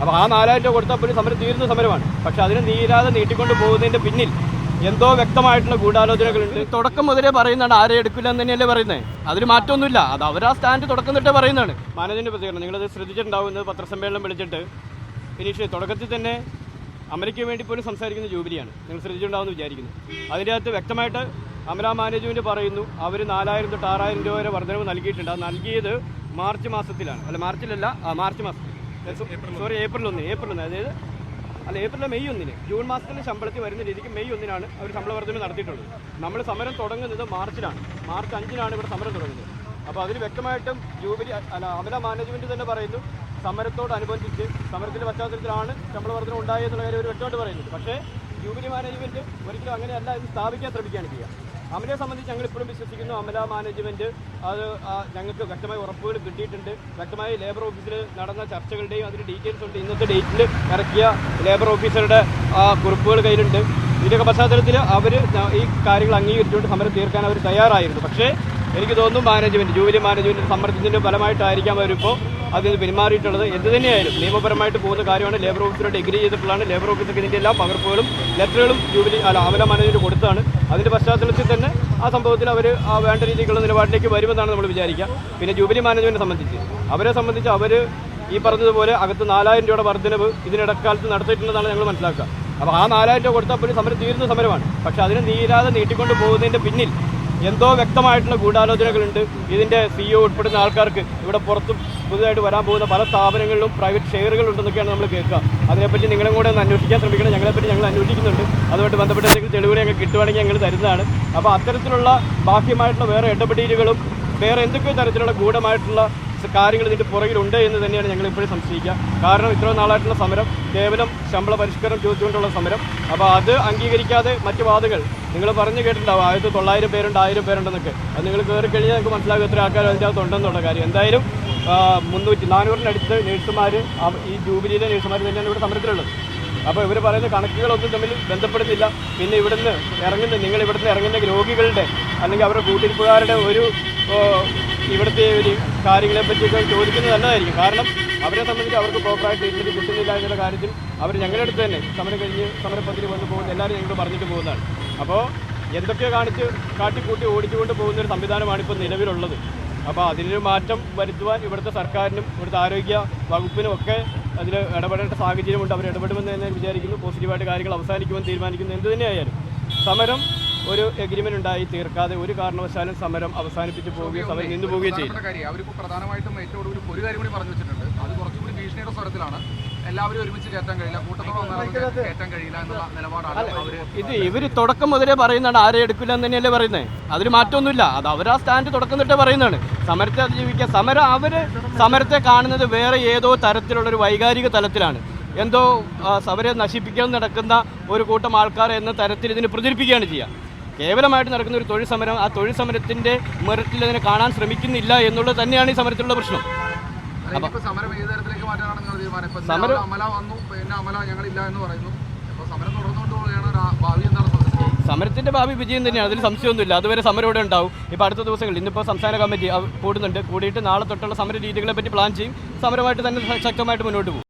അപ്പോൾ ആ 4000 രൂപ കൊടുത്തപ്പോൾ സമരം തീരുന്ന സമരമാണ്. പക്ഷെ അതിന് നീരാതെ നീട്ടിക്കൊണ്ട് പോകുന്നതിൻ്റെ പിന്നിൽ എന്തോ വ്യക്തമായിട്ടുള്ള ഗൂഢാലോചനകളുണ്ട്. തുടക്കം മുതലേ പറയുന്നതാണ് ആരെ എടുക്കില്ല എന്ന് തന്നെയല്ലേ പറയുന്നത്. അതിന് മാറ്റമൊന്നുമില്ല. അത് അവരാ സ്റ്റാൻഡ് തുടക്കം തൊട്ടേ പറയുന്നതാണ്. മാനേജ്മെന്റ് പ്രതികരണം നിങ്ങളത് ശ്രദ്ധിച്ചിട്ടുണ്ടാവുന്നത് പത്രസമ്മേളനം വിളിച്ചിട്ട് ഇനീഷ്യ തുടക്കത്തിൽ തന്നെ അമലയ്ക്ക് വേണ്ടി പോലും സംസാരിക്കുന്ന ജൂബിലിയാണ്. നിങ്ങൾ ശ്രദ്ധിച്ചിട്ടുണ്ടാവുമെന്ന് വിചാരിക്കുന്നു. അതിൻ്റെ അകത്ത് വ്യക്തമായിട്ട് അമല മാനേജ്മെന്റ് പറയുന്നു അവർ 4000 തൊട്ട് 6000 രൂപ വരെ വർധനവ് നൽകിയിട്ടുണ്ട്. അത് നൽകിയത് മാർച്ച് മാസത്തിലാണ്. അല്ല മാർച്ചിലല്ല, മാർച്ച് മാസത്തിൽ, സോറി ഏപ്രിൽ 1 അതായത് ഏപ്രിൽ മെയ് 1 ജൂൺ മാസത്തിൻ്റെ ശമ്പളത്തിൽ വരുന്ന രീതിക്ക് മെയ് 1 അവർ ശമ്പള വർധന നടത്തിയിട്ടുള്ളത്. നമ്മൾ സമരം തുടങ്ങുന്നത് മാർച്ചിലാണ്. മാർച്ച് 5 ഇവിടെ സമരം തുടങ്ങുന്നത്. അപ്പോൾ അതിന് വ്യക്തമായിട്ടും അമല മാനേജ്മെന്റ് തന്നെ പറയുന്നു സമരത്തോടനുബന്ധിച്ച് സമരത്തിൻ്റെ പശ്ചാത്തലത്തിലാണ് ശമ്പള വർധന ഉണ്ടായെന്നുള്ള കാര്യം അവർ വ്യക്തമായിട്ട് പറയുന്നുണ്ട്. പക്ഷേ ജൂബിലി മാനേജ്മെന്റ് ഒരിക്കലും അങ്ങനെയല്ല എന്ന് സ്ഥാപിക്കാൻ ശ്രമിക്കുകയാണ് ചെയ്യുക. അമലയെ സംബന്ധിച്ച് ഞങ്ങൾ ഇപ്പോഴും വിശ്വസിക്കുന്നു അമല മാനേജ്മെന്റ് അത് ഞങ്ങൾക്ക് വ്യക്തമായ ഉറപ്പുകൾ കിട്ടിയിട്ടുണ്ട്. വ്യക്തമായി ലേബർ ഓഫീസിൽ നടന്ന ചർച്ചകളുടെയും അതിൻ്റെ ഡീറ്റെയിൽസ് ഉണ്ട്. ഇന്നത്തെ ഡേറ്റിൽ ഇറക്കിയ ലേബർ ഓഫീസറുടെ കുറിപ്പുകൾ കയ്യിലുണ്ട്. ഇതിൻ്റെയൊക്കെ പശ്ചാത്തലത്തിൽ അവർ ഈ കാര്യങ്ങൾ അംഗീകരിച്ചുകൊണ്ട് സമരം തീർക്കാൻ അവർ തയ്യാറായിരുന്നു. പക്ഷേ എനിക്ക് തോന്നുന്നു ജൂബിലി മാനേജ്മെന്റ് സമ്മർദ്ദത്തിൻ്റെ ഫലമായിട്ടായിരിക്കാം അവരിപ്പോൾ അതിൽ പെരുമാറിയിട്ടുള്ളത്. എന്ത് തന്നെയായാലും നിയമപരമായിട്ട് പോകുന്ന കാര്യമാണ്. ലേബർ ഓഫീസറോട് എഗ്രി ചെയ്തിട്ടുള്ളതാണ്. ലേബർ ഓഫീസർക്ക് ഇതിൻ്റെ എല്ലാ പകർപ്പുകളും ലെറ്ററുകളും അമല മാനേജ്മെന്റ് കൊടുത്താണ്. അതിൻ്റെ പശ്ചാത്തലത്തിൽ തന്നെ ആ സംഭവത്തിൽ അവർ വേണ്ട രീതിക്കുള്ള നിലപാടിലേക്ക് വരുമെന്നാണ് നമ്മൾ വിചാരിക്കുക. പിന്നെ ജൂബിലി മാനേജ്മെന്റിനെ സംബന്ധിച്ച് അവർ ഈ പറഞ്ഞതുപോലെ അകത്ത് 4000 രൂപയുടെ വർധനവ് ഇതിനിടക്കാലത്ത് നടത്തിയിട്ടുണ്ടെന്നാണ് ഞങ്ങൾ മനസ്സിലാക്കുക. അപ്പോൾ ആ 4000 രൂപ കൊടുത്തപ്പോൾ സമരം തീരുന്ന സമരമാണ്. പക്ഷെ അതിന് നീരാതെ നീട്ടിക്കൊണ്ട് പോകുന്നതിൻ്റെ പിന്നിൽ എന്തോ വ്യക്തമായിട്ടുള്ള ഗൂഢാലോചനകളുണ്ട്. ഇതിൻ്റെ CEO ഉൾപ്പെടുന്ന ആൾക്കാർക്ക് ഇവിടെ പുറത്ത് പുതുതായിട്ട് വരാൻ പോകുന്ന പല സ്ഥാപനങ്ങളിലും പ്രൈവറ്റ് ഷെയറുകളുണ്ടെന്നൊക്കെയാണ് നമ്മൾ കേൾക്കുക. അതിനെപ്പറ്റി നിങ്ങളും കൂടെ ഒന്ന് അന്വേഷിക്കാൻ ശ്രമിക്കണം. ഞങ്ങളെപ്പറ്റി ഞങ്ങൾ അന്വേഷിക്കുന്നുണ്ട്. അതുമായിട്ട് ബന്ധപ്പെട്ട എന്തെങ്കിലും തെളിവുകൾ ഞങ്ങൾ കിട്ടുവാണെങ്കിൽ ഞങ്ങൾ തരുന്നതാണ്. അപ്പോൾ അത്തരത്തിലുള്ള ബാഹ്യമായിട്ടുള്ള വേറെ ഇടപെടലുകളും വേറെ എന്തൊക്കെ തരത്തിലുള്ള ഗൂഢമായിട്ടുള്ള കാര്യങ്ങൾ ഇതിൻ്റെ പുറകിലുണ്ട് എന്ന് തന്നെയാണ് ഞങ്ങൾ ഇപ്പോഴും സംശയിക്കുക. കാരണം ഇത്രയും നാളായിട്ടുള്ള സമരം കേവലം ശമ്പള പരിഷ്കരണം ചോദിച്ചുകൊണ്ടുള്ള സമരം. അപ്പോൾ അത് അംഗീകരിക്കാതെ മറ്റു വാദങ്ങൾ നിങ്ങൾ പറഞ്ഞു കേട്ടിട്ടുണ്ടാവും. 900 പേരുണ്ട്, 1000 പേരുണ്ടെന്നൊക്കെ. അത് നിങ്ങൾ കയറി കഴിഞ്ഞാൽ നിങ്ങൾക്ക് മനസ്സിലാകും എത്ര ആൾക്കാർ അതിൻ്റെ അകത്ത് ഉണ്ടെന്നുള്ള കാര്യം. എന്തായാലും 400-ന് നേഴ്സുമാർ, ഈ ജൂബിലിയിലെ നേഴ്സുമാർ തന്നെയാണ് ഇവിടെ സമരത്തിലുള്ളത്. അപ്പോൾ ഇവർ പറയുന്ന കണക്കുകളൊന്നും തമ്മിൽ ബന്ധപ്പെടുന്നില്ല. പിന്നെ നിങ്ങൾ ഇവിടുന്ന് ഇറങ്ങുന്ന രോഗികളുടെ അല്ലെങ്കിൽ അവരുടെ കൂട്ടിരിപ്പുകാരുടെ ഇവിടുത്തെ ഒരു കാര്യങ്ങളെ പറ്റിയൊക്കെ ചോദിക്കുന്നത് നല്ലതായിരിക്കും. കാരണം അവരെ സംബന്ധിച്ച് അവർക്ക് പ്രോപ്പറായിട്ട് ട്രീറ്റ്മെൻറ്റ് കിട്ടുന്നില്ല എന്നുള്ള കാര്യത്തിൽ അവർ ഞങ്ങളുടെ അടുത്ത് തന്നെ സമരം കഴിഞ്ഞ് സമരപ്പത്തിൽ വന്ന് പോകുന്ന എല്ലാവരും ഞങ്ങൾ പറഞ്ഞിട്ട് പോകുന്നതാണ്. അപ്പോൾ എന്തൊക്കെയോ കാട്ടിക്കൂട്ടി ഓടിച്ചുകൊണ്ട് പോകുന്നൊരു സംവിധാനമാണ് ഇപ്പോൾ നിലവിലുള്ളത്. അപ്പോൾ അതിനൊരു മാറ്റം വരുത്തുവാൻ ഇവിടുത്തെ സർക്കാരിനും ഇവിടുത്തെ ആരോഗ്യ വകുപ്പിനും ഒക്കെ അതിൽ ഇടപെടേണ്ട സാഹചര്യമുണ്ട്. അവർ ഇടപെടുമെന്ന് തന്നെ വിചാരിക്കുന്നു. പോസിറ്റീവായിട്ട് കാര്യങ്ങൾ അവസാനിക്കുമെന്ന് തീരുമാനിക്കുന്നു. എന്ത് തന്നെയായാലും സമരം ഒരു എഗ്രിമെന്റ് ഉണ്ടായി തീർക്കാതെ ഒരു കാരണവശാലും സമരം അവസാനിപ്പിച്ച് പോവുകയും സമരം നിന്നു പോവുകയും ചെയ്യും. അവരിപ്പോൾ പ്രധാനമായിട്ടും ഏറ്റവും കൂടുതൽ ഒരു കാര്യം കൂടി പറഞ്ഞു വെച്ചിട്ടുണ്ട്. അത് കുറച്ചുകൂടി ഭീഷണിയുടെ സ്വരത്തിലാണ്. എല്ലാവരും ഒരുമിച്ച് കയറ്റാൻ കഴിയില്ല, കൂട്ടത്തോടെ കയറ്റാൻ കഴിയില്ല എന്നുള്ള നിലപാടാണ് ഇവർ തുടക്കം മുതലേ പറയുന്നതാണ് ആരെ എടുക്കില്ല എന്ന് തന്നെയല്ലേ പറയുന്നത്. അതിന് മാറ്റമൊന്നുമില്ല. അത് അവരാ സ്റ്റാൻഡ് തുടക്കം തൊട്ടേ പറയുന്നതാണ്. സമരത്തെ അതിജീവിക്കുക. സമരത്തെ കാണുന്നത് വേറെ ഏതോ തരത്തിലുള്ളൊരു വൈകാരിക തലത്തിലാണ്. എന്തോ അവരെ നശിപ്പിക്കാൻ നടക്കുന്ന ഒരു കൂട്ടം ആൾക്കാർ എന്ന തരത്തിൽ ഇതിന് പ്രചരിപ്പിക്കുകയാണ് ചെയ്യുക. കേവലമായിട്ട് നടക്കുന്ന ഒരു തൊഴിൽ സമരം, ആ തൊഴിൽ സമരത്തിൻ്റെ മെറിറ്റിൽ അതിനെ കാണാൻ ശ്രമിക്കുന്നില്ല എന്നുള്ളത് തന്നെയാണ് ഈ സമരത്തിലുള്ള പ്രശ്നം. സമരം ഏത് തരത്തിലേക്ക് മാറ്റാനാണ് നിങ്ങൾ തീരുമാനം? അമല വന്നു, പിന്നെ അമല ഞങ്ങളില്ല എന്ന് പറയുന്നു. അപ്പോൾ സമരം തുടർന്നുകൊണ്ടുപോവുകയാണ്. ഭാവി എന്താണ്? സമരത്തിൻ്റെ ഭാവി വിജയം തന്നെയാണ്, അതിൽ സംശയമൊന്നുമില്ല. അതുവരെ സമരം ഇവിടെ ഉണ്ടാവും. ഇപ്പോൾ അടുത്ത ദിവസങ്ങളിൽ ഇന്നിപ്പോൾ സംസ്ഥാന കമ്മിറ്റി കൂടുന്നുണ്ട്. കൂടിയിട്ട് നാളെ തൊട്ടുള്ള സമര രീതികളെ പറ്റി പ്ലാൻ ചെയ്യും. സമരമായിട്ട് തന്നെ ശക്തമായിട്ട് മുന്നോട്ട് പോകും.